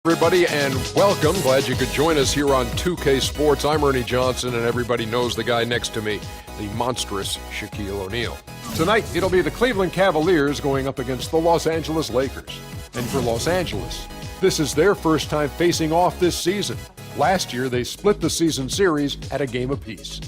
Everybody, and welcome. Glad you could join us here on 2K Sports. I'm Ernie Johnson, and everybody knows the guy next to me, the monstrous Shaquille O'Neal. Tonight, it'll be the Cleveland Cavaliers going up against the Los Angeles Lakers. And for Los Angeles, this is their first time facing off this season. Last year, they split the season series at a game apiece.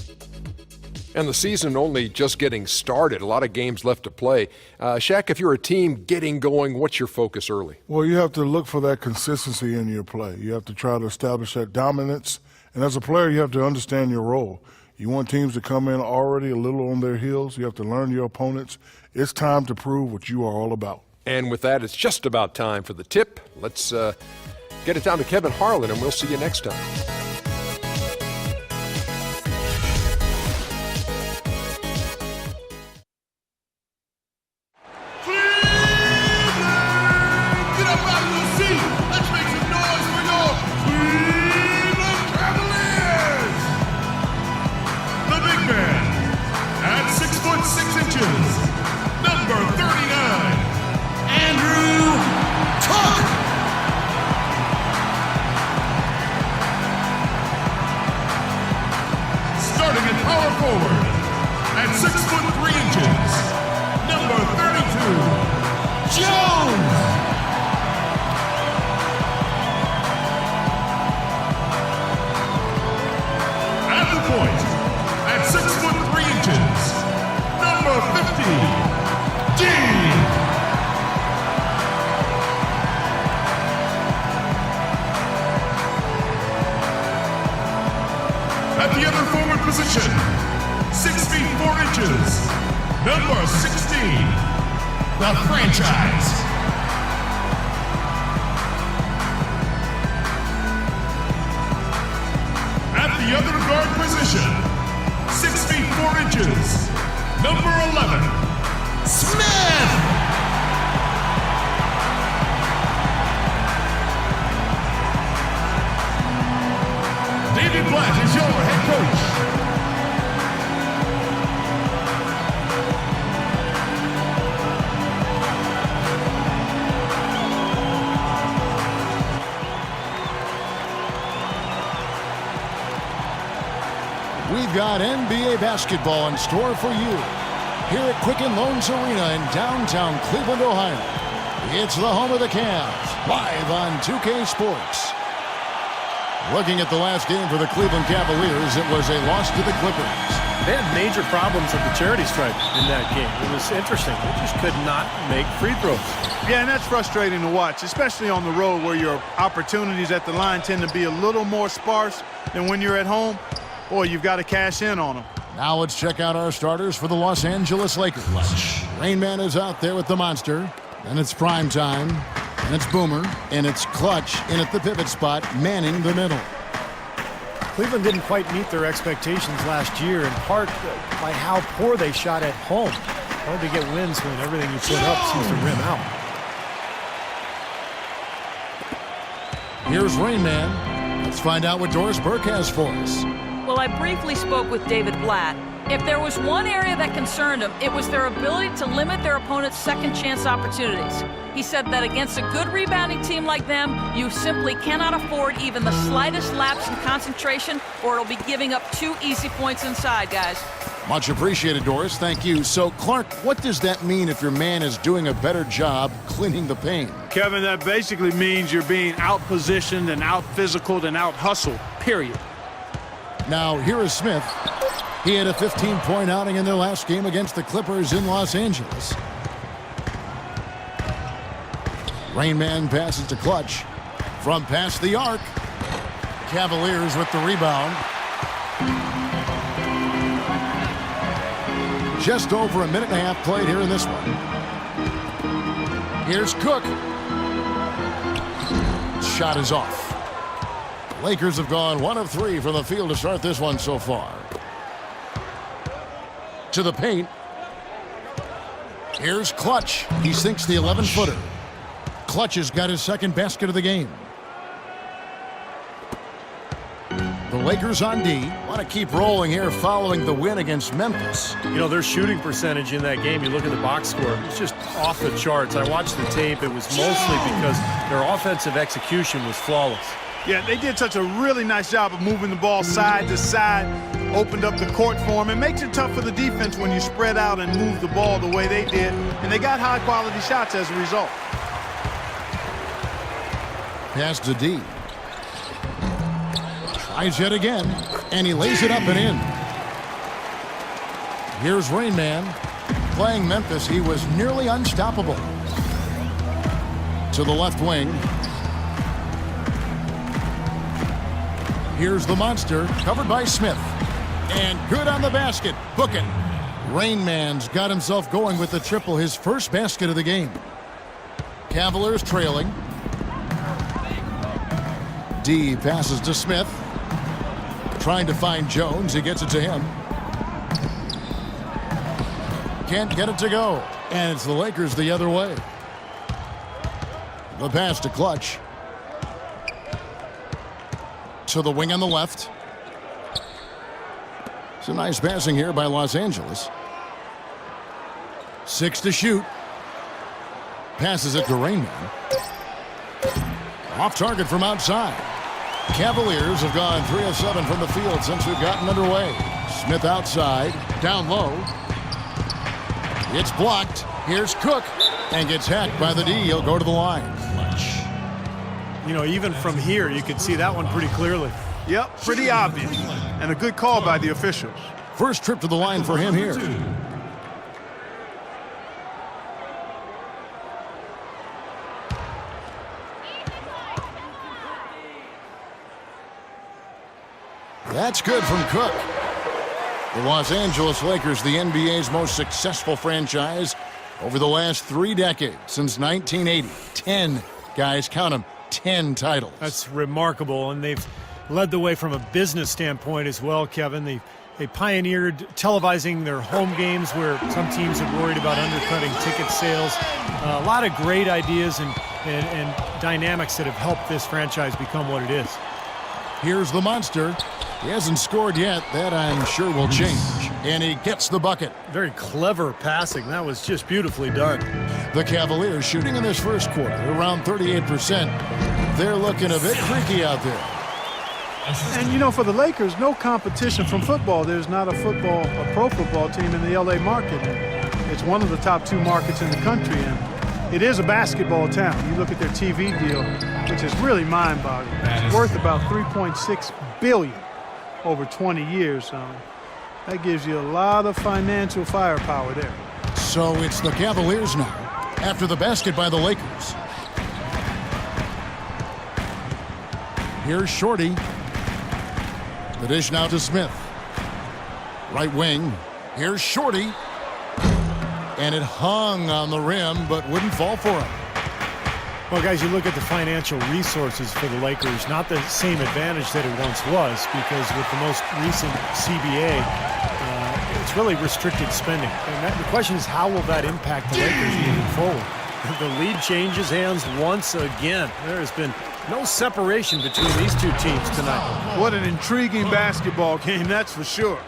And the season only just getting started. A lot of games left to play. Shaq, if you're a team getting going, what's your focus early? Well, you have to look for that consistency in your play. You have to try to establish that dominance. And as a player, you have to understand your role. You want teams to come in already a little on their heels. You have to learn your opponents. It's time to prove what you are all about. And with that, it's just about time for the tip. Let's get it down to Kevin Harlan, and we'll see you next time. At the other forward position, 6 feet 4 inches, number 16, the franchise. At the other guard position, 6 feet 4 inches, number 11, Smith. David Blatt is your head coach. We've got NBA basketball in store for you here at Quicken Loans Arena in downtown Cleveland, Ohio. It's the home of the Cavs, live on 2K Sports. Looking at the last game for the Cleveland Cavaliers, it was a loss to the Clippers. They had major problems at the charity stripe in that game. It was interesting. They just could not make free throws. Yeah, and that's frustrating to watch, especially on the road where your opportunities at the line tend to be a little more sparse than when you're at home. Boy, you've got to cash in on them. Now let's check out our starters for the Los Angeles Lakers. Rain Man is out there with the monster. And it's prime time. And it's Boomer. And it's Clutch in at the pivot spot, manning the middle. Cleveland didn't quite meet their expectations last year, in part by how poor they shot at home. Hard to get wins when everything you put up seems to rim out. Here's Rain Man. Let's find out what Doris Burke has for us. Well, I briefly spoke with David Blatt. If there was one area that concerned him, it was their ability to limit their opponent's second chance opportunities. He said that against a good rebounding team like them, you simply cannot afford even the slightest lapse in concentration, or it'll be giving up 2 easy points inside, guys. Much appreciated, Doris. Thank you. So, Clark, what does that mean if your man is doing a better job cleaning the paint? Kevin, that basically means you're being out-positioned and out-physicaled and out-hustled, period. Now, here is Smith. He had a 15-point outing in their last game against the Clippers in Los Angeles. Rain Man passes to Clutch. From past the arc. Cavaliers with the rebound. Just over a minute and a half played here in this one. Here's Cook. Shot is off. Lakers have gone 1 of 3 from the field to start this one so far. To the paint. Here's Clutch. He sinks the 11-footer. Clutch has got his second basket of the game. The Lakers on D want to keep rolling here following the win against Memphis. You know, their shooting percentage in that game, you look at the box score, it's just off the charts. I watched the tape. It was mostly because their offensive execution was flawless. Yeah, they did such a really nice job of moving the ball side to side, opened up the court for them. It makes it tough for the defense when you spread out and move the ball the way they did, and they got high-quality shots as a result. Pass to D. Tries yet again, and he lays it up and in. Here's Rain Man. Playing Memphis, he was nearly unstoppable. To the left wing. Here's the monster, covered by Smith. And good on the basket. Book it. Rain Man's got himself going with the triple, his first basket of the game. Cavaliers trailing. D passes to Smith. Trying to find Jones. He gets it to him. Can't get it to go. And it's the Lakers the other way. The pass to Clutch. To the wing on the left. It's a nice passing here by Los Angeles. 6 to shoot. Passes it to Rain Man. Off target from outside. Cavaliers have gone 3 of 7 from the field since we've gotten underway. Smith outside, down low. It's blocked. Here's Cook, and gets hacked by the D. He'll go to the line. You know, even from here, you could see that one pretty clearly. Yep, pretty obvious, and a good call by the officials. First trip to the line for him here. That's good from Cook. The Los Angeles Lakers, the NBA's most successful franchise over the last 3 decades, since 1980. 10, guys, count them, 10 titles. That's remarkable, and they've led the way from a business standpoint as well, Kevin. They pioneered televising their home games where some teams had worried about undercutting ticket sales. A lot of great ideas and dynamics that have helped this franchise become what it is. Here's the monster. He hasn't scored yet. That, I'm sure, will change. And he gets the bucket. Very clever passing. That was just beautifully done. The Cavaliers shooting in this first quarter around 38%. They're looking a bit freaky out there. And, you know, for the Lakers, no competition from football. There's not a pro football team in the L.A. market. It's one of the top 2 markets in the country, and it is a basketball town. You look at their TV deal, which is really mind-boggling. It's worth about $3.6 billion over 20 years. That gives you a lot of financial firepower there. So it's the Cavaliers now, after the basket by the Lakers. Here's Shorty. The dish now to Smith. Right wing. Here's Shorty. And it hung on the rim, but wouldn't fall for him. Well, guys, you look at the financial resources for the Lakers, not the same advantage that it once was, because with the most recent CBA, it's really restricted spending. And the question is, how will that impact the Lakers moving forward? The lead changes hands once again. There has been no separation between these 2 teams tonight. What an intriguing basketball game, that's for sure.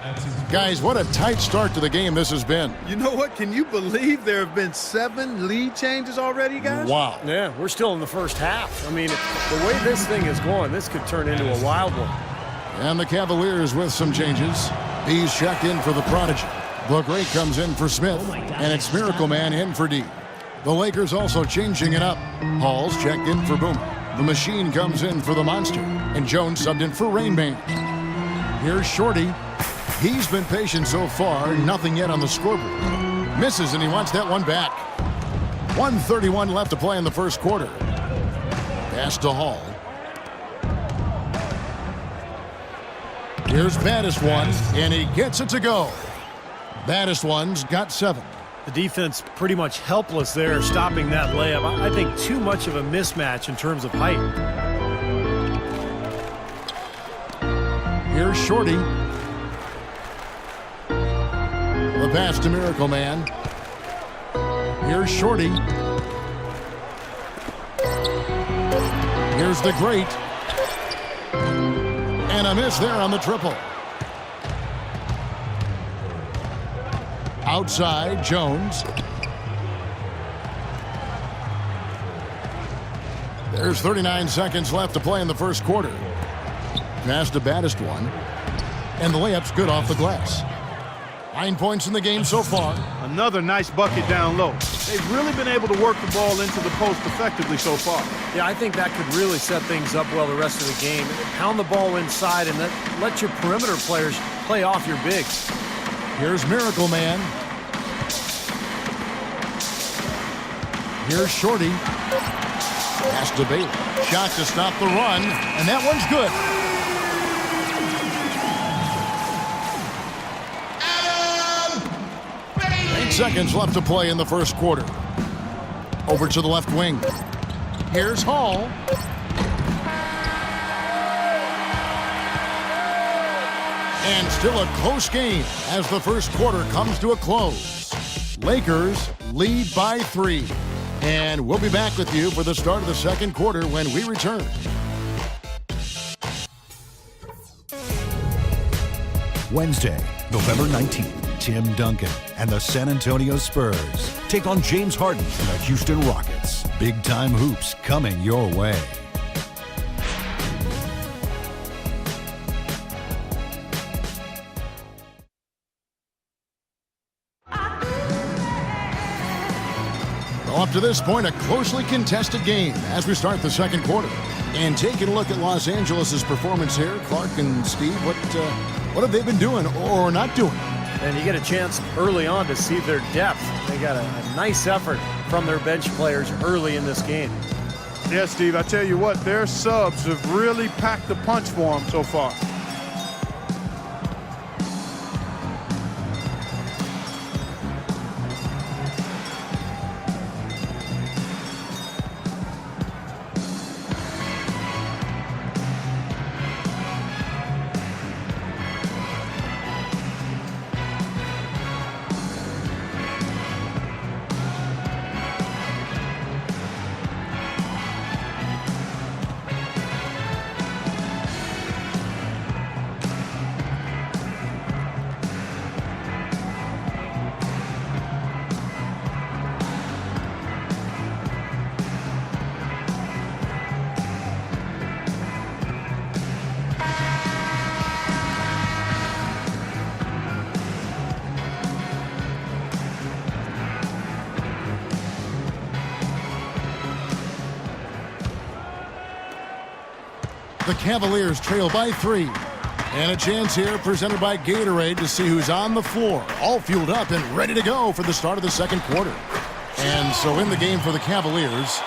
Guys, what a tight start to the game this has been. You know what? Can you believe there have been 7 lead changes already, guys? Wow. Yeah, we're still in the first half. I mean, the way this thing is going, this could turn into a wild one. And the Cavaliers with some changes. He's checked in for the prodigy. The Great comes in for Smith, and it's Miracle Man in for D. The Lakers also changing it up. Hall's checked in for Boomer. The Machine comes in for the Monster, and Jones subbed in for Rain Man. Here's Shorty. He's been patient so far, nothing yet on the scoreboard. Misses, and he wants that one back. 1:31 left to play in the first quarter. Pass to Hall. Here's Baddest One, and he gets it to go. Baddest One's got 7. The defense pretty much helpless there, stopping that layup. I think too much of a mismatch in terms of height. Here's Shorty. The pass to Miracle Man. Here's Shorty. Here's the Great. And a a miss there on the triple. Outside, Jones. There's 39 seconds left to play in the first quarter. Pass to baddest one. And the layup's good off the glass. 9 points in the game so far. Another nice bucket down low. They've really been able to work the ball into the post effectively so far. Yeah, I think that could really set things up well the rest of the game. Pound the ball inside and let your perimeter players play off your bigs. Here's Miracle Man. Here's Shorty. Pass to Bailey. Shot to stop the run, and that one's good. 8 seconds left to play in the first quarter. Over to the left wing. Here's Hall. And still a close game as the first quarter comes to a close. Lakers lead by 3. And we'll be back with you for the start of the second quarter when we return. Wednesday, November 19th, Tim Duncan and the San Antonio Spurs take on James Harden and the Houston Rockets. Big-time hoops coming your way. Up to this point, a closely contested game as we start the second quarter. And taking a look at Los Angeles' performance here, Clark and Steve, what have they been doing or not doing? And you get a chance early on to see their depth. They got a nice effort from their bench players early in this game. Yeah, Steve, I tell you what, their subs have really packed the punch for them so far. The Cavaliers trail by 3. And a chance here presented by Gatorade to see who's on the floor. All fueled up and ready to go for the start of the second quarter. And so in the game for the Cavaliers,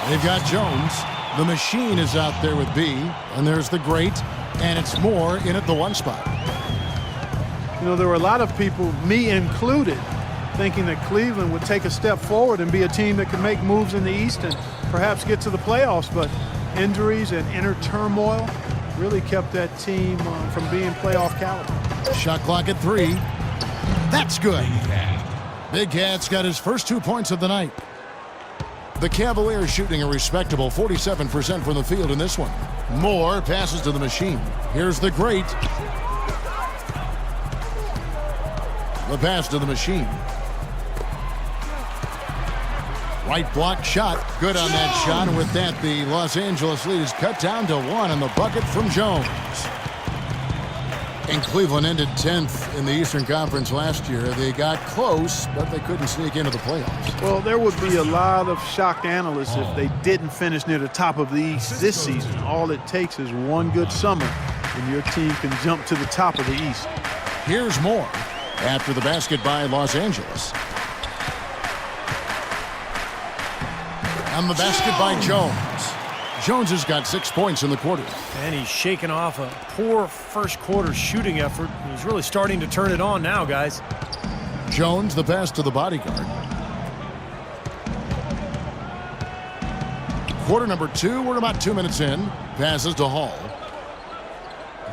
they've got Jones. The Machine is out there with B. And there's the Great. And it's Moore in at the 1 spot. You know, there were a lot of people, me included, thinking that Cleveland would take a step forward and be a team that could make moves in the East and perhaps get to the playoffs. But injuries and inner turmoil really kept that team from being playoff caliber. Shot clock at 3. That's good. Big Cat's got his first 2 points of the night. The Cavaliers shooting a respectable 47% from the field in this one. Moore passes to the Machine. Here's the Great. The pass to the Machine. Right block shot. Good on that shot. And with that, the Los Angeles lead is cut down to 1 on the bucket from Jones. And Cleveland ended 10th in the Eastern Conference last year. They got close, but they couldn't sneak into the playoffs. Well, there would be a lot of shocked analysts if they didn't finish near the top of the East this season. All it takes is one good summer, and your team can jump to the top of the East. Here's Moore after the basket by Los Angeles. And the basket by Jones. Jones has got 6 points in the quarter. And he's shaking off a poor first quarter shooting effort. He's really starting to turn it on now, guys. Jones, the pass to the bodyguard. Quarter number 2, we're about 2 minutes in. Passes to Hall.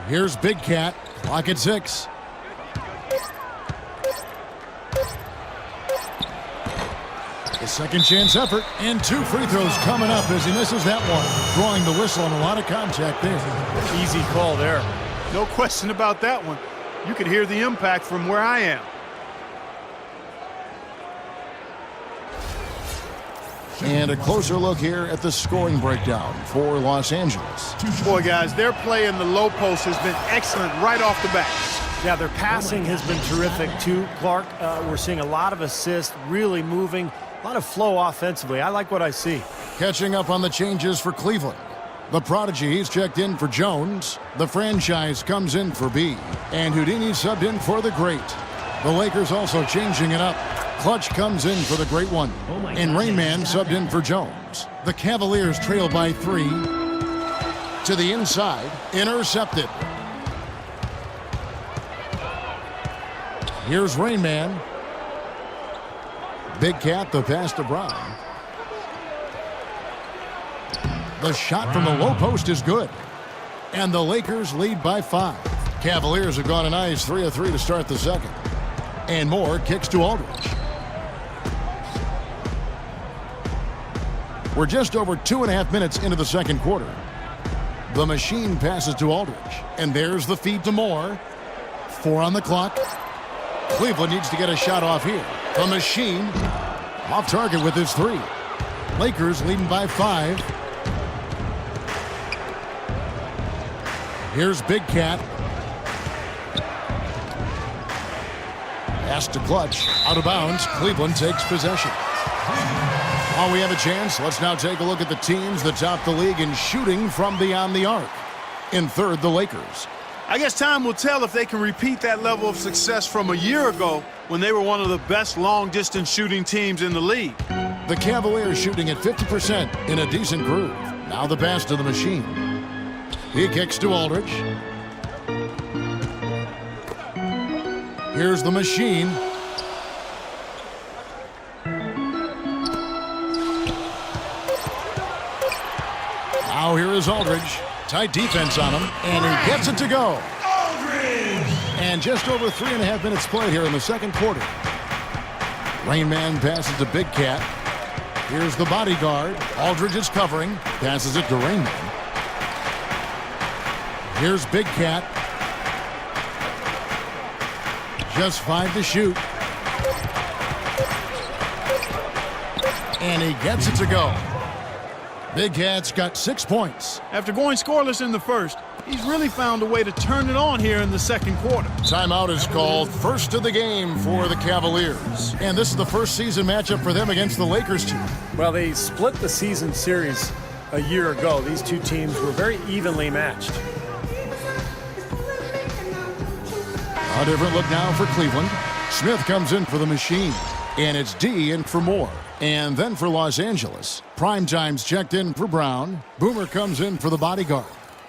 Here's Big Cat, clock at 6. A second chance effort, and 2 free throws coming up as he misses that one. Drawing the whistle on a lot of contact there. Easy call there. No question about that one. You could hear the impact from where I am. And a closer look here at the scoring breakdown for Los Angeles. Boy, guys, their play in the low post has been excellent right off the bat. Yeah, their passing has been terrific too, Clark. We're seeing a lot of assists, really moving, a lot of flow offensively. I like what I see. Catching up on the changes for Cleveland. The prodigy, he's checked in for Jones. The franchise comes in for B. And Houdini subbed in for the great. The Lakers also changing it up. Clutch comes in for the great one. And Rainman subbed in for Jones. The Cavaliers trail by 3. To the inside. Intercepted. Here's Rainman. Big Cat, the pass to Brown. The shot from the low post is good. And the Lakers lead by 5. Cavaliers have gone a nice 3 of 3 to start the second. And Moore kicks to Aldridge. We're just over 2.5 minutes into the second quarter. The machine passes to Aldridge. And there's the feed to Moore. 4 on the clock. Cleveland needs to get a shot off here. The machine off target with his 3. Lakers leading by 5. Here's Big Cat. Pass to Clutch. Out of bounds. Cleveland takes possession. While we have a chance, let's now take a look at the teams that top the league in shooting from beyond the arc. In third, the Lakers. I guess time will tell if they can repeat that level of success from a year ago when they were one of the best long-distance shooting teams in the league. The Cavaliers shooting at 50% in a decent groove. Now the pass to the machine. He kicks to Aldridge. Here's the machine. Now here is Aldridge. Tight defense on him, and he gets it to go. Aldridge! And just over 3.5 minutes played here in the second quarter. Rainman passes to Big Cat. Here's the bodyguard. Aldridge is covering. Passes it to Rainman. Here's Big Cat. Just 5 to shoot. And he gets it to go. Big Cat's got 6 points. After going scoreless in the first, he's really found a way to turn it on here in the second quarter. Timeout is called. First of the game for the Cavaliers. And this is the first season matchup for them against the Lakers team. Well, they split the season series a year ago. These two teams were very evenly matched. A different look now for Cleveland. Smith comes in for the machine. And it's D in for Moore. And then for Los Angeles, Primetime's checked in for Brown. Boomer comes in for the bodyguard.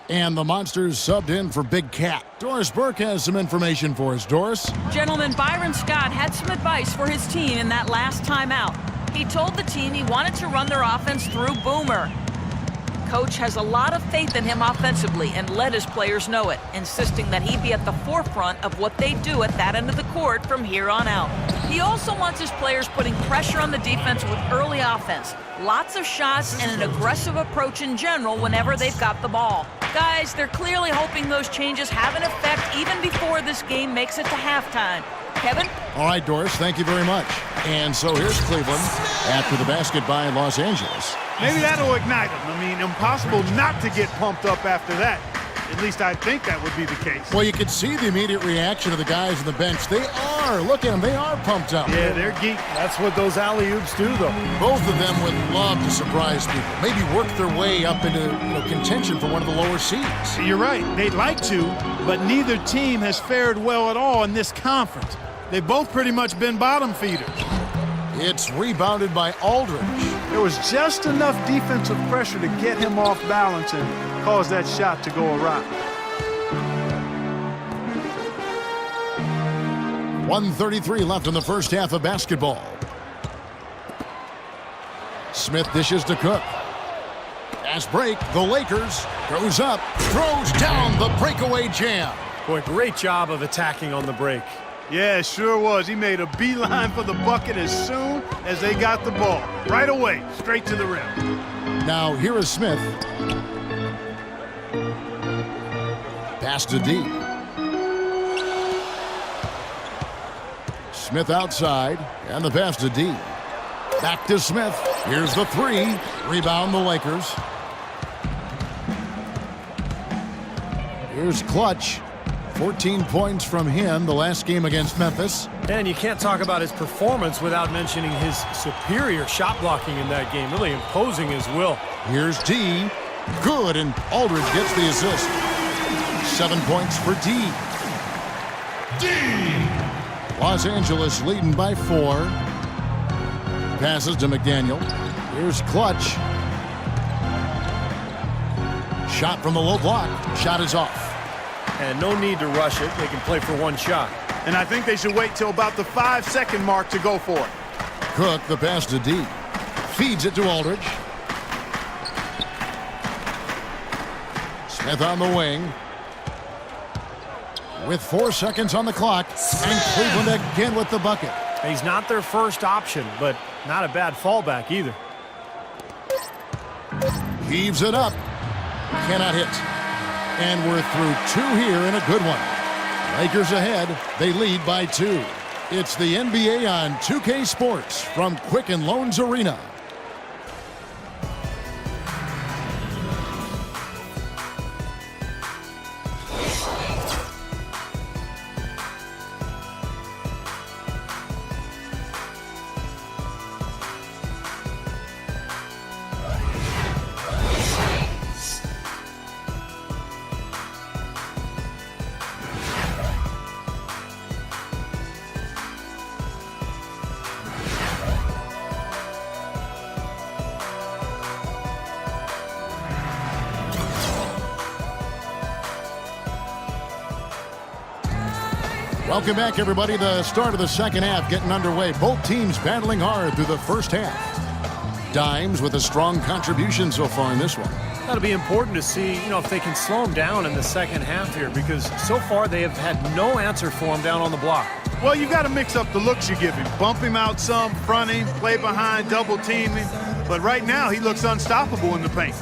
And the Monsters subbed in for Big Cat. Doris Burke has some information for us. Doris? Gentlemen, Byron Scott had some advice for his team in that last timeout. He told the team he wanted to run their offense through Boomer. Coach has a lot of faith in him offensively and let his players know it, insisting that he be at the forefront of what they do at that end of the court from here on out. He also wants his players putting pressure on the defense with early offense, lots of shots, and an aggressive approach in general whenever they've got the ball. Guys, they're clearly hoping those changes have an effect even before this game makes it to halftime. Kevin? All right, Doris, thank you very much. And so here's Cleveland after the basket by Los Angeles. Maybe that'll ignite them. I mean, impossible not to get pumped up after that. At least I think that would be the case. Well, you could see the immediate reaction of the guys on the bench. They are. Look at them. They are pumped up. Yeah, they're geek. That's what those alley-oops do, though. Both of them would love to surprise people. Maybe work their way up into contention for one of the lower seeds. You're right. They'd like to, but neither team has fared well at all in this conference. They've both pretty much been bottom feeders. It's rebounded by Aldridge. There was just enough defensive pressure to get him off balance and cause that shot to go awry. 1:33 left in the first half of basketball. Smith dishes to Cook. Fast break. The Lakers goes up, throws down the breakaway jam. Boy, great job of attacking on the break. Yeah, it sure was. He made a beeline for the bucket as soon as they got the ball. Right away, straight to the rim. Now, here is Smith. Pass to D. Smith outside, and the pass to D. Back to Smith. Here's the three. Rebound the Lakers. Here's Clutch. 14 points from him the last game against Memphis. And you can't talk about his performance without mentioning his superior shot blocking in that game, really imposing his will. Here's D. Good, and Aldridge gets the assist. 7 points for D. Los Angeles leading by 4. Passes to McDaniel. Here's Clutch. Shot from the low block. Shot is off. And no need to rush it. They can play for one shot. And I think they should wait till about the 5-second mark to go for it. Cook, the pass to D. Feeds it to Aldridge. Smith on the wing. With 4 seconds on the clock. And Cleveland again with the bucket. He's not their first option, but not a bad fallback either. Heaves it up. Cannot hit. And we're through 2 here in a good one. Lakers ahead. They lead by 2. It's the NBA on 2K Sports from Quicken Loans Arena. Welcome back, everybody. The start of the second half getting underway. Both teams battling hard through the first half. Dimes with a strong contribution so far in this one. That'll be important to see, if they can slow him down in the second half here, because so far they have had no answer for him down on the block. Well, you got to mix up the looks you give him. Bump him out some, front him, play behind, double team him. But right now, he looks unstoppable in the paint.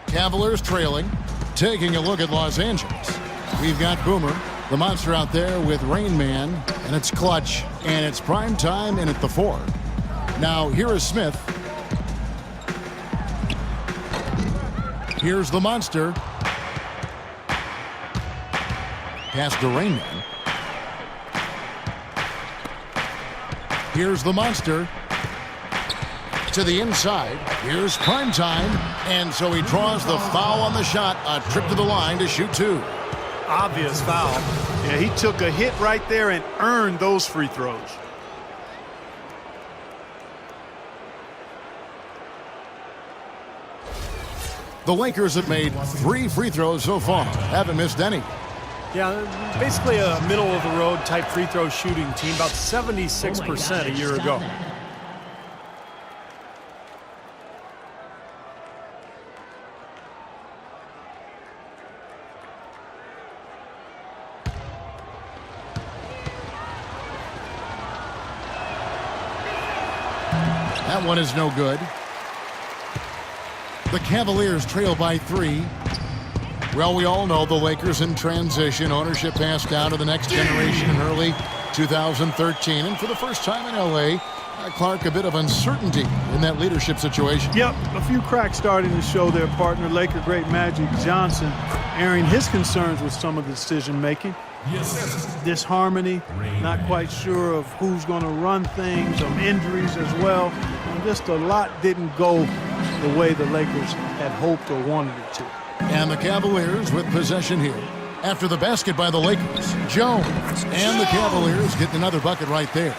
Cavaliers trailing. Taking a look at Los Angeles. We've got Boomer, the monster out there with Rain Man, and it's Clutch, and it's prime time, and at the 4. Now, here is Smith. Here's the monster. Pass to Rain Man. Here's the monster. To the inside. Here's prime time. And so he draws the foul on the shot. A trip to the line to shoot 2. Obvious foul. Yeah, he took a hit right there and earned those free throws. The Lakers have made 3 free throws so far. Haven't missed any. Yeah, basically a middle-of-the-road type free throw shooting team, about 76% a year ago. That one is no good. The Cavaliers trail by 3. Well, we all know the Lakers in transition. Ownership passed down to the next generation in early 2013. And for the first time in L.A., Clark, a bit of uncertainty in that leadership situation. Yep, a few cracks starting to show their partner, Laker great Magic Johnson, airing his concerns with some of the decision-making. Disharmony, not quite sure of who's going to run things, some injuries as well. And just a lot didn't go the way the Lakers had hoped or wanted it to. And the Cavaliers with possession here. After the basket by the Lakers, Jones. And the Cavaliers getting another bucket right there.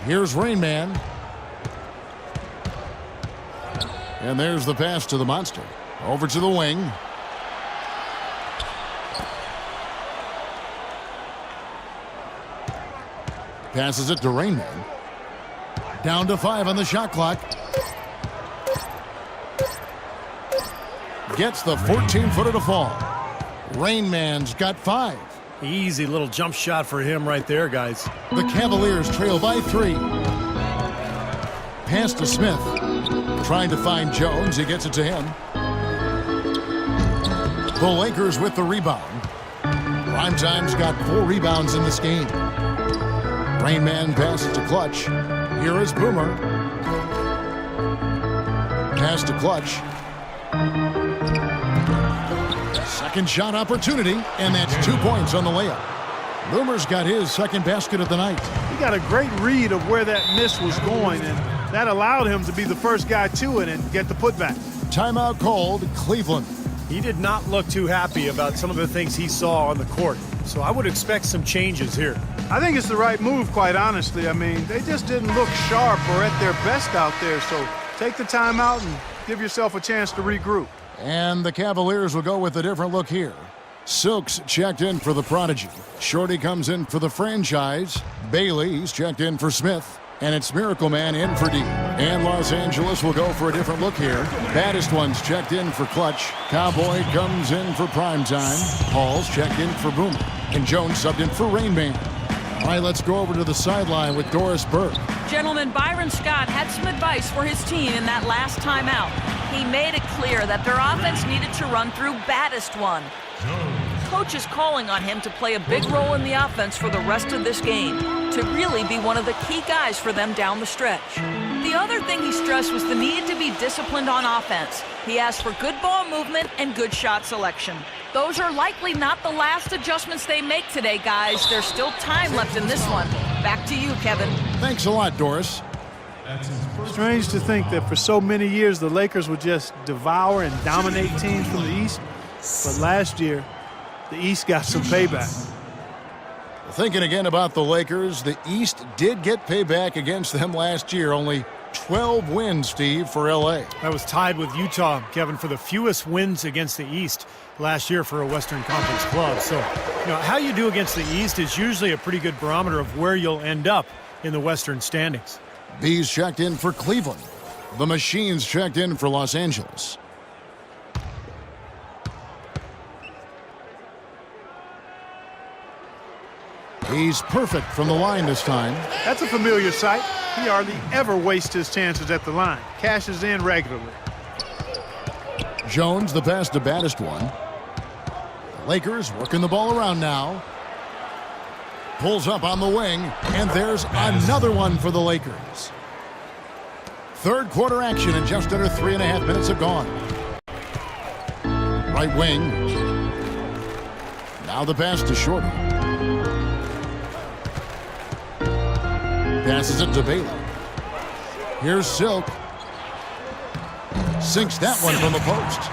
Here's Rain Man. And there's the pass to the monster. Over to the wing. Passes it to Rainman. Down to 5 on the shot clock. Gets the 14-footer to fall. Rainman's got 5. Easy little jump shot for him right there, guys. The Cavaliers trail by 3. Pass to Smith. Trying to find Jones. He gets it to him. The Lakers with the rebound. Primetime's got 4 rebounds in this game. Rainman passes to Clutch. Here is Boomer. Pass to Clutch. Second shot opportunity, and that's 2 points on the layup. Boomer's got his second basket of the night. He got a great read of where that miss was going, and that allowed him to be the first guy to it and get the putback. Timeout called, Cleveland. He did not look too happy about some of the things he saw on the court, so I would expect some changes here. I think it's the right move, quite honestly. I mean, they just didn't look sharp or at their best out there, so take the timeout and give yourself a chance to regroup. And the Cavaliers will go with a different look here. Silks checked in for the prodigy. Shorty comes in for the franchise. Bailey's checked in for Smith. And it's Miracle Man in for D. And Los Angeles will go for a different look here. Baddest one's checked in for Clutch. Cowboy comes in for Primetime. Paul's checked in for Boomer. And Jones subbed in for Rainman. All right, let's go over to the sideline with Doris Burke. Gentlemen, Byron Scott had some advice for his team in that last timeout. He made it clear that their offense needed to run through baddest one. Coach is calling on him to play a big role in the offense for the rest of this game, to really be one of the key guys for them down the stretch. The other thing he stressed was the need to be disciplined on offense. He asked for good ball movement and good shot selection. Those are likely not the last adjustments they make today, guys. There's still time left in this one. Back to you, Kevin. Thanks a lot, Doris. Strange to think that for so many years the Lakers would just devour and dominate teams from the East. But last year, the East got some payback. Thinking again about the Lakers, the East did get payback against them last year. Only 12 wins, Steve, for L.A. That was tied with Utah, Kevin, for the fewest wins against the East last year for a Western Conference club. So, how you do against the East is usually a pretty good barometer of where you'll end up in the Western standings. Bees checked in for Cleveland. The Machines checked in for Los Angeles. He's perfect from the line this time. That's a familiar sight. He hardly ever wastes his chances at the line. Cashes in regularly. Jones, the pass to baddest one. The Lakers working the ball around now. Pulls up on the wing, and there's another one for the Lakers. Third quarter action, and just under 3.5 minutes have gone. Right wing. Now the pass to Shorty. Passes it to Bailey. Here's Silk. Sinks that one from the post.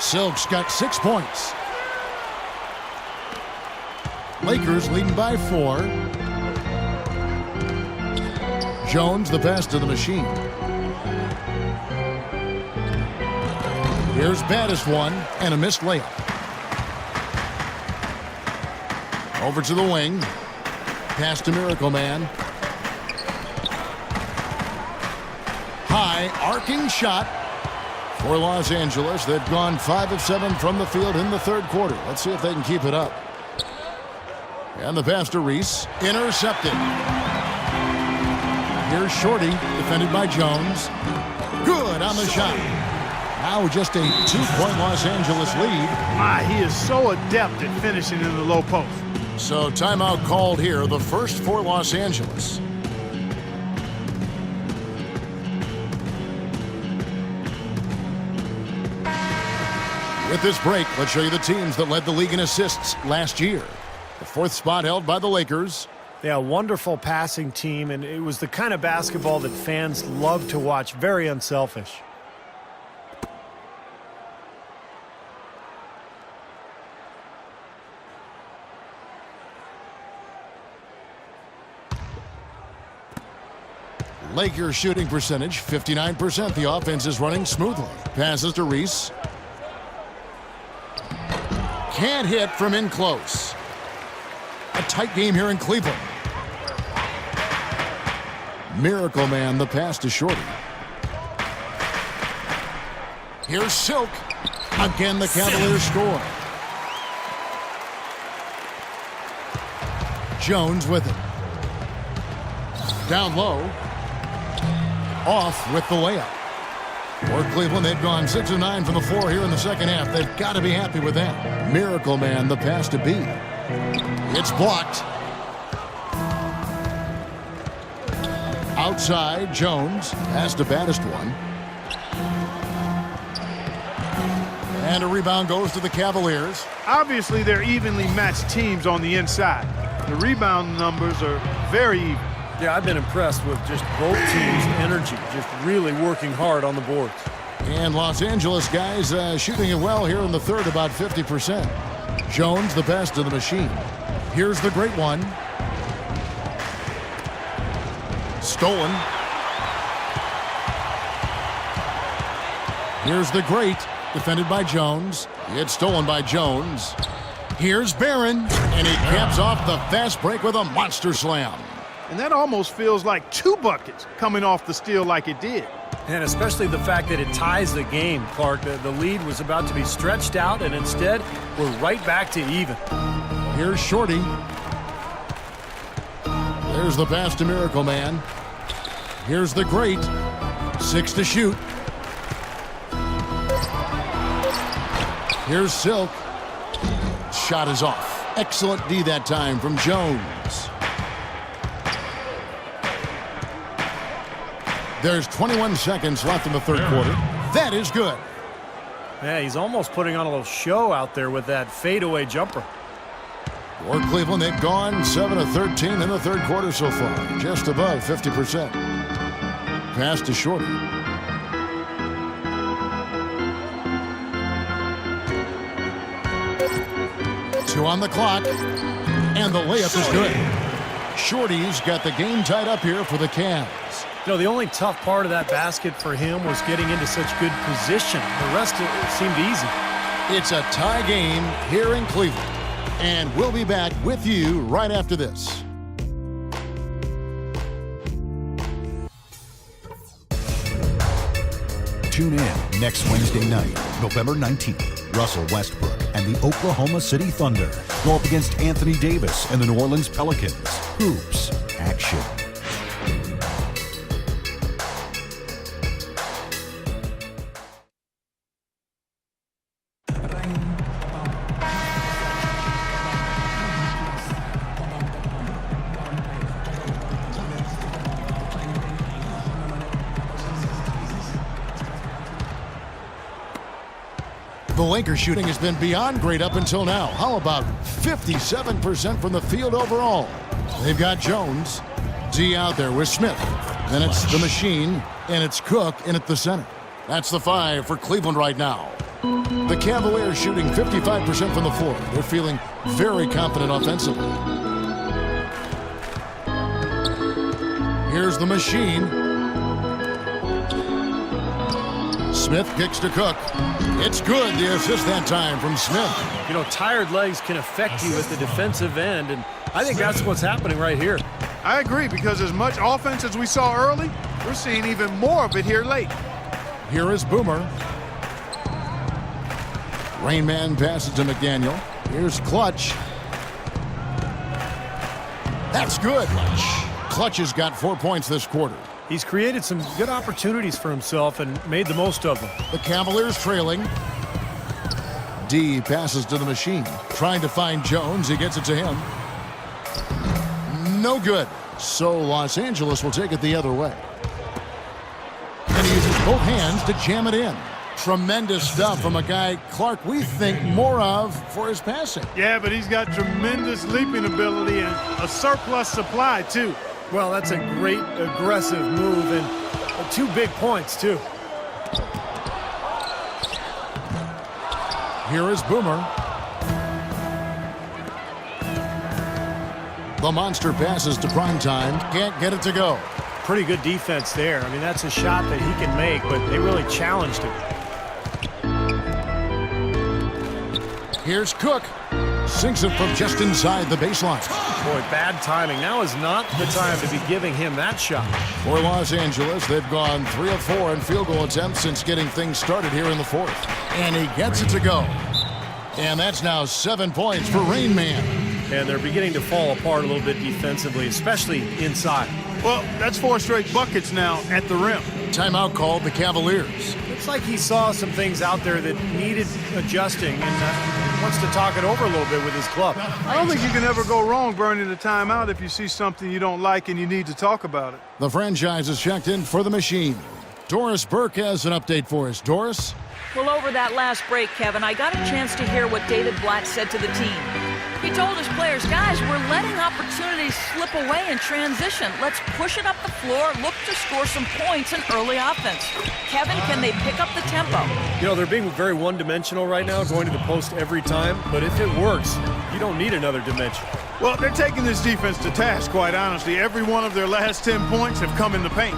Silk's got 6 points. Lakers leading by 4. Jones, the pass to the Machine. Here's baddest one, and a missed layup. Over to the wing. Pass to Miracle Man. High arcing shot for Los Angeles. They've gone 5 of 7 from the field in the third quarter. Let's see if they can keep it up. And the pass to Reese. Intercepted. Here's Shorty, defended by Jones. Good on the shot. Now just a 2-point Los Angeles lead. My, he is so adept at finishing in the low post. So timeout called here, the first for Los Angeles. With this break, let's show you the teams that led the league in assists last year. The 4th spot held by the Lakers. Yeah, wonderful passing team, and it was the kind of basketball that fans love to watch. Very unselfish. Lakers shooting percentage, 59%. The offense is running smoothly. Passes to Reese. Can't hit from in close. A tight game here in Cleveland. Miracle Man, the pass to Shorty. Here's Silk. Again, the Cavaliers score. Jones with it. Down low. Off with the layup. For Cleveland, they've gone 6 of 9 from the floor here in the second half. They've got to be happy with that. Miracle Man, the pass to B. It's blocked. Outside, Jones. Pass to baddest one. And a rebound goes to the Cavaliers. Obviously, they're evenly matched teams on the inside. The rebound numbers are very even. Yeah, I've been impressed with just both teams' energy, just really working hard on the boards. And Los Angeles guys shooting it well here in the third, about 50%. Jones, the best of the machine. Here's the great one. Stolen. Here's the great. Defended by Jones. It's stolen by Jones. Here's Barron. And he caps off the fast break with a monster slam. And that almost feels like 2 buckets coming off the steal like it did. And especially the fact that it ties the game, Clark. The lead was about to be stretched out, and instead, we're right back to even. Here's Shorty. There's the pass to Miracle Man. Here's the great. 6 to shoot. Here's Silk. Shot is off. Excellent D that time from Jones. There's 21 seconds left in the third quarter. That is good. Yeah, he's almost putting on a little show out there with that fadeaway jumper. For Cleveland, they've gone 7 of 13 in the third quarter so far. Just above 50%. Pass to Shorty. Two on the clock, and the layup is good. Shorty's got the game tied up here for the Cavs. You know, the only tough part of that basket for him was getting into such good position. The rest of it seemed easy. It's a tie game here in Cleveland, and we'll be back with you right after this. Tune in next Wednesday night, November 19th. Russell Westbrook and the Oklahoma City Thunder go up against Anthony Davis and the New Orleans Pelicans. Hoops action. The Lakers shooting has been beyond great up until now. How about 57% from the field overall? They've got Jones. D out there with Smith. Then it's the machine, and it's Cook in at the center. That's the 5 for Cleveland right now. The Cavaliers shooting 55% from the floor. They're feeling very confident offensively. Here's the machine. Smith kicks to Cook. It's good, the assist that time from Smith. You know, tired legs can affect you at the defensive end, and I think that's what's happening right here. I agree, because as much offense as we saw early, we're seeing even more of it here late. Here is Boomer. Rain Man passes to McDaniel. Here's Clutch. That's good. Clutch has got 4 points this quarter. He's created some good opportunities for himself and made the most of them. The Cavaliers trailing. D passes to the machine. Trying to find Jones. He gets it to him. No good. So Los Angeles will take it the other way. And he uses both hands to jam it in. Tremendous stuff from a guy, Clark, we think more of for his passing. Yeah, but he's got tremendous leaping ability and a surplus supply, too. Well, that's a great aggressive move, and 2 big points, too. Here is Boomer. The monster passes to Primetime. Can't get it to go. Pretty good defense there. I mean, that's a shot that he can make, but they really challenged him. Here's Cook. Sinks it from just inside the baseline. Boy, bad timing. Now is not the time to be giving him that shot. For Los Angeles, they've gone 3 of 4 in field goal attempts since getting things started here in the fourth. And he gets it to go. And that's now 7 points for Rain Man. And they're beginning to fall apart a little bit defensively, especially inside. Well, that's 4 straight buckets now at the rim. Timeout called the Cavaliers. Looks like he saw some things out there that needed adjusting and wants to talk it over a little bit with his club. I don't think you can ever go wrong burning a timeout if you see something you don't like and you need to talk about it. The franchise is checked in for the machine. Doris Burke has an update for us. Doris? Well, over that last break, Kevin, I got a chance to hear what David Blatt said to the team. He told his players, guys, we're letting opportunities slip away in transition. Let's push it up the floor, look to score some points in early offense. Kevin, can they pick up the tempo? You know, they're being very one-dimensional right now, going to the post every time. But if it works, you don't need another dimension. Well, they're taking this defense to task, quite honestly. Every one of their last 10 points have come in the paint.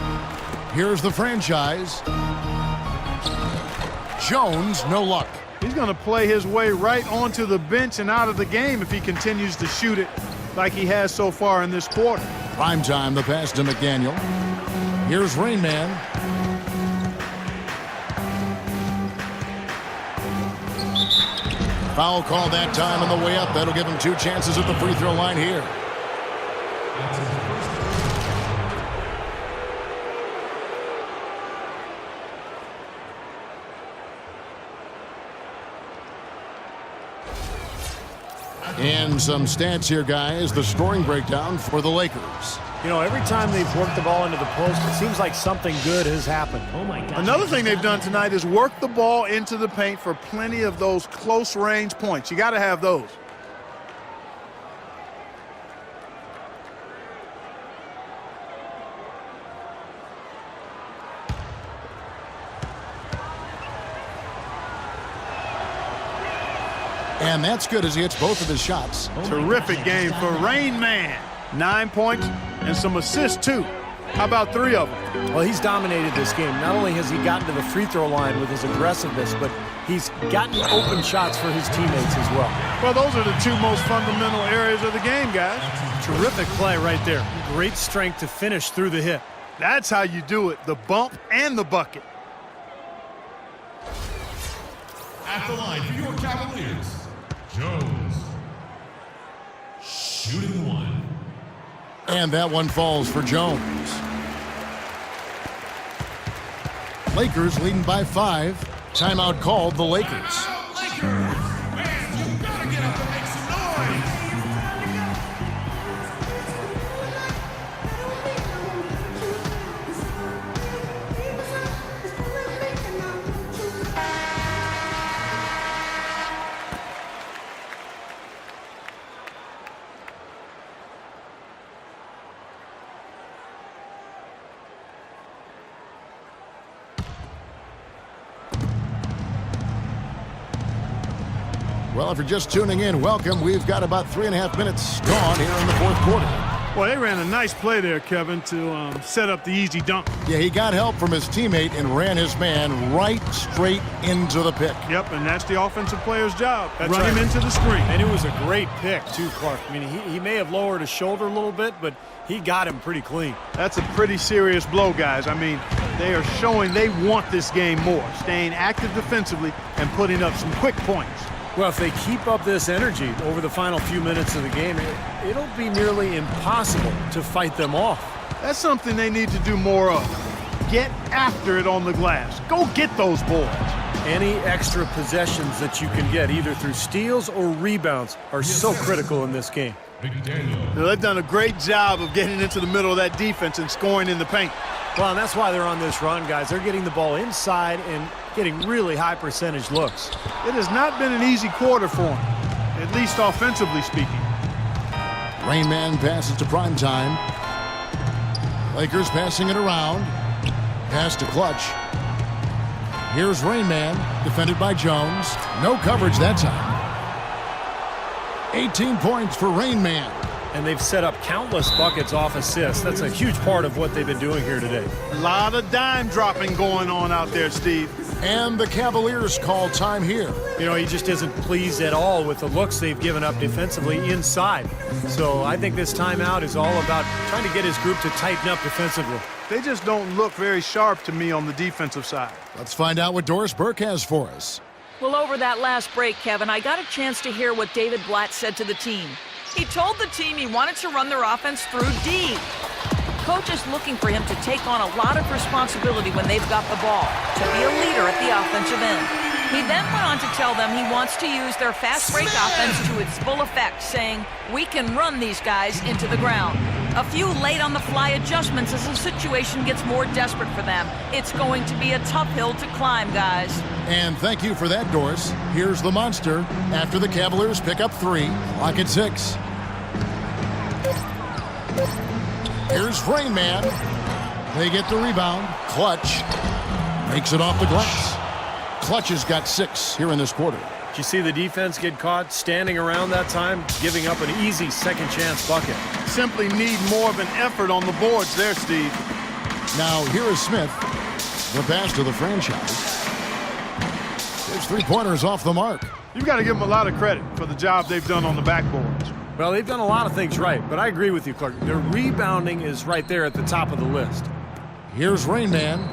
Here's the franchise. Jones, no luck. He's going to play his way right onto the bench and out of the game if he continues to shoot it like he has so far in this quarter. Prime time, the pass to McDaniel. Here's Rain Man. Foul call that time on the way up. That'll give him 2 chances at the free throw line here. And some stats here, guys. The scoring breakdown for the Lakers. You know, every time they've worked the ball into the post, it seems like something good has happened. Oh, my God. Another thing they've done tonight is work the ball into the paint for plenty of those close-range points. You got to have those. And that's good as he hits both of his shots. Terrific game for Rain Man. 9 points and some assists, too. How about 3 of them? Well, he's dominated this game. Not only has he gotten to the free throw line with his aggressiveness, but he's gotten open shots for his teammates as well. Well, those are the 2 most fundamental areas of the game, guys. Terrific play right there. Great strength to finish through the hit. That's how you do it, the bump and the bucket. At the line for your Cavaliers, Jones. Shooting 1. And that one falls for Jones. Lakers leading by 5. Timeout called the Lakers. Lakers! Man, you gotta get up and make some noise! Well, if you're just tuning in, welcome. We've got about 3.5 minutes gone here in the fourth quarter. Well, they ran a nice play there, Kevin, to set up the easy dunk. Yeah, he got help from his teammate and ran his man right straight into the pick. Yep, and that's the offensive player's job. That's Run right. him into the screen. And it was a great pick, too, Clark. I mean, he may have lowered his shoulder a little bit, but he got him pretty clean. That's a pretty serious blow, guys. I mean, they are showing they want this game more, staying active defensively and putting up some quick points. Well, if they keep up this energy over the final few minutes of the game, it'll be nearly impossible to fight them off. That's something they need to do more of. Get after it on the glass. Go get those boards. Any extra possessions that you can get, either through steals or rebounds, are so critical in this game. McDaniel. Now, they've done a great job of getting into the middle of that defense and scoring in the paint. Well, and that's why they're on this run, guys. They're getting the ball inside and getting really high percentage looks. It has not been an easy quarter for them, at least offensively speaking. Rain Man passes to prime time. Lakers passing it around. Pass to Clutch. Here's Rain Man, defended by Jones. No coverage that time. 18 points for Rain Man. And they've set up countless buckets off assists. That's a huge part of what they've been doing here today. A lot of dime dropping going on out there, Steve. And the Cavaliers call time here. You know, he just isn't pleased at all with the looks they've given up defensively inside. So I think this timeout is all about trying to get his group to tighten up defensively. They just don't look very sharp to me on the defensive side. Let's find out what Doris Burke has for us. Well, over that last break, Kevin, I got a chance to hear what David Blatt said to the team. He told the team he wanted to run their offense through D. Coach is looking for him to take on a lot of responsibility when they've got the ball, to be a leader at the offensive end. He then went on to tell them he wants to use their fast break offense to its full effect, saying, "We can run these guys into the ground." A few late-on-the-fly adjustments as the situation gets more desperate for them. It's going to be a tough hill to climb, guys. And thank you for that, Doris. Here's the monster after the Cavaliers pick up 3. Clock at 6. Here's Rain Man. They get the rebound. Clutch makes it off the glass. Clutch has got 6 here in this quarter. Did you see the defense get caught standing around that time, giving up an easy second chance bucket? Simply need more of an effort on the boards there, Steve. Now here is Smith. The pass to the franchise. His 3-pointers off the mark. You've got to give them a lot of credit for the job they've done on the backboards. Well, they've done a lot of things right, but I agree with you, Clark. Their rebounding is right there at the top of the list. Here's Rain Man.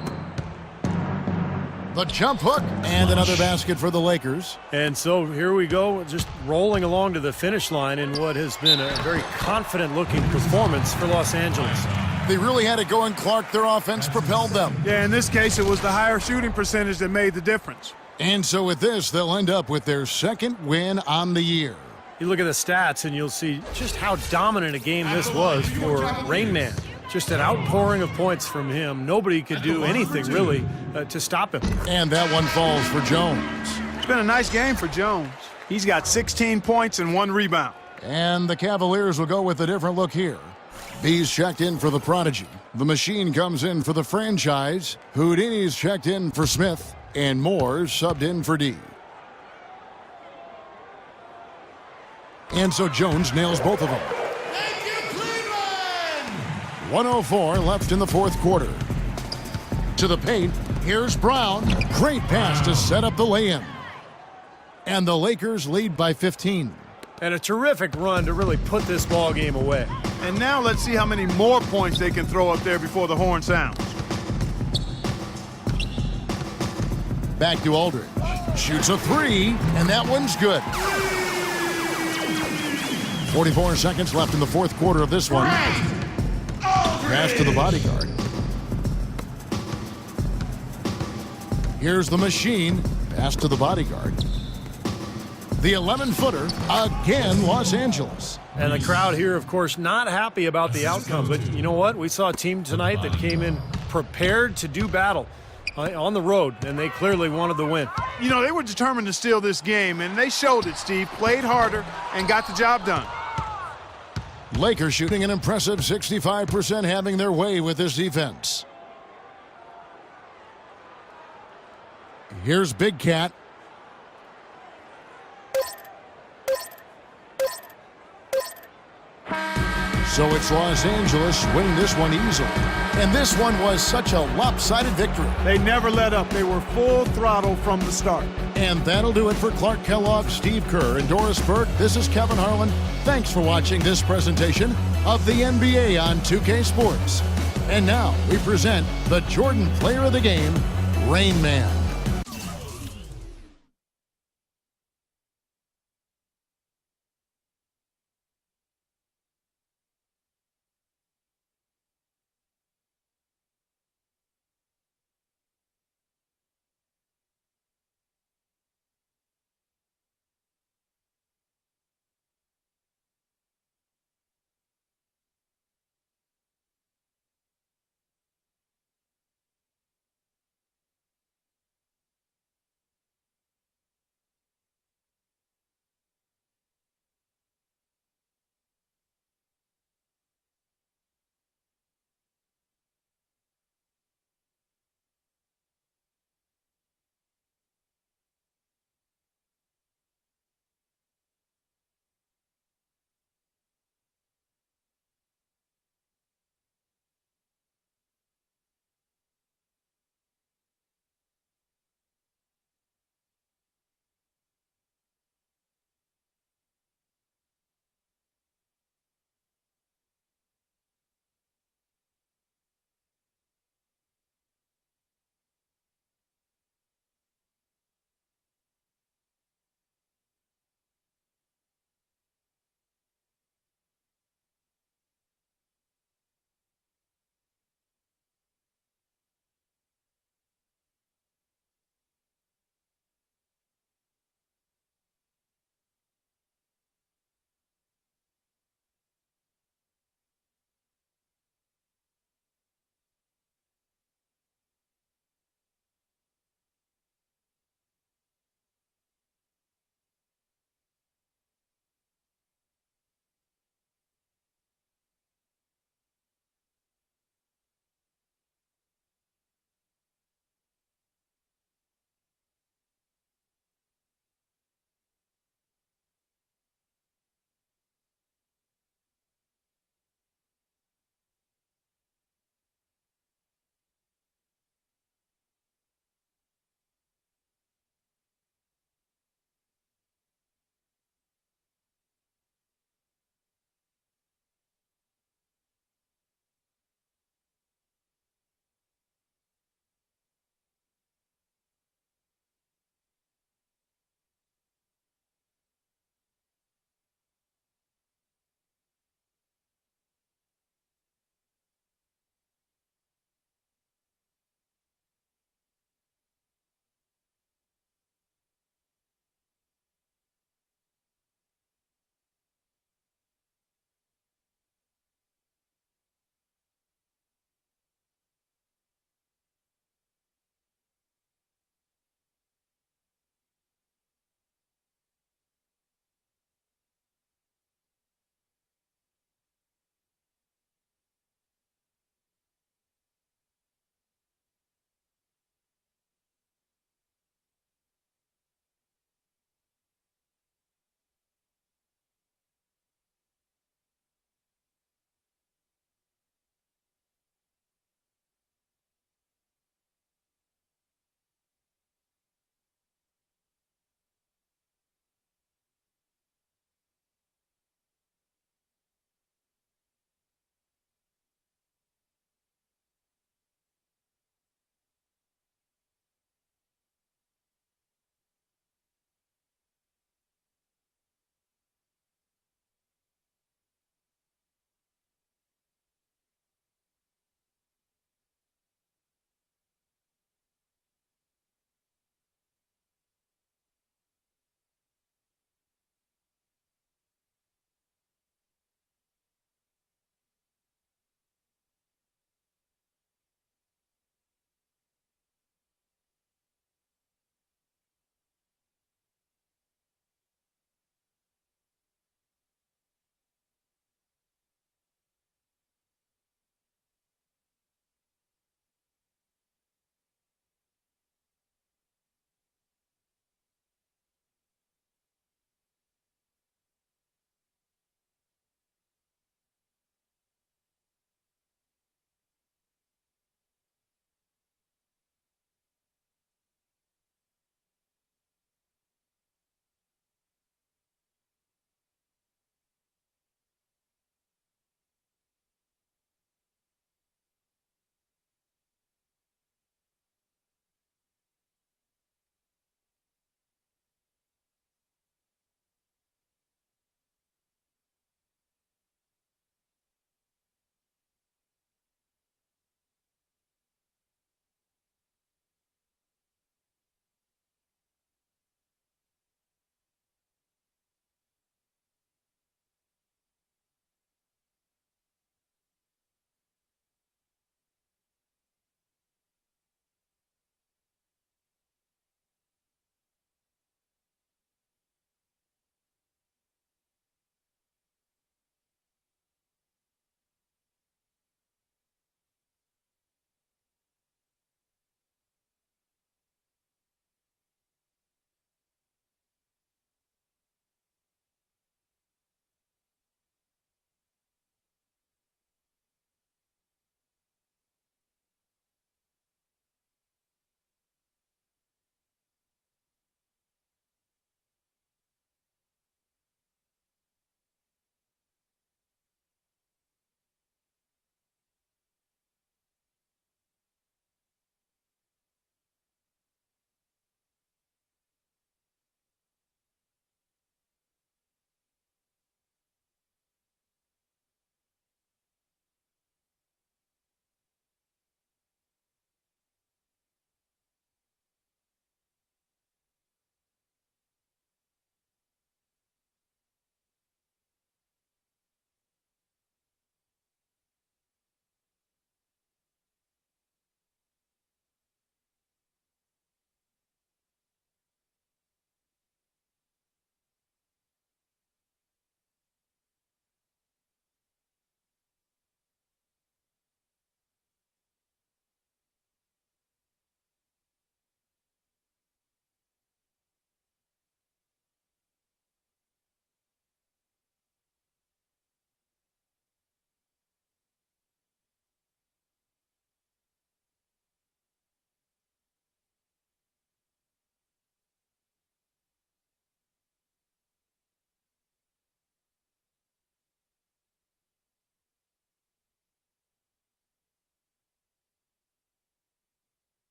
The jump hook, and another basket for the Lakers. And so here we go, just rolling along to the finish line in what has been a very confident-looking performance for Los Angeles. They really had it going, Clark. Their offense propelled them. Yeah, in this case, it was the higher shooting percentage that made the difference. And so with this, they'll end up with their 2nd win on the year. You look at the stats, and you'll see just how dominant a game this was for Rain Man. Just an outpouring of points from him. Nobody could do anything, really, to stop him. And that one falls for Jones. It's been a nice game for Jones. He's got 16 points and 1 rebound. And the Cavaliers will go with a different look here. B's checked in for the Prodigy. The Machine comes in for the franchise. Houdini's checked in for Smith. And Moore's subbed in for D. And so Jones nails both of them. 1:04 left in the 4th quarter. To the paint, here's Brown. Great pass to set up the lay-in. And the Lakers lead by 15. And a terrific run to really put this ball game away. And now let's see how many more points they can throw up there before the horn sounds. Back to Aldridge. Shoots a 3, and that one's good. 44 seconds left in the 4th quarter of this one. Pass to the bodyguard. Here's the Machine. Pass to the bodyguard. The 11-footer, again, Los Angeles. And the crowd here, of course, not happy about the outcome. But you know what? We saw a team tonight that came in prepared to do battle on the road, and they clearly wanted the win. You know, they were determined to steal this game, and they showed it, Steve. Played harder and got the job done. Lakers shooting an impressive 65%, having their way with this defense. Here's Big Cat. So it's Los Angeles winning this one easily. And this one was such a lopsided victory. They never let up. They were full throttle from the start. And that'll do it for Clark Kellogg, Steve Kerr, and Doris Burke. This is Kevin Harlan. Thanks for watching this presentation of the NBA on 2K Sports. And now we present the Jordan Player of the Game, Rain Man.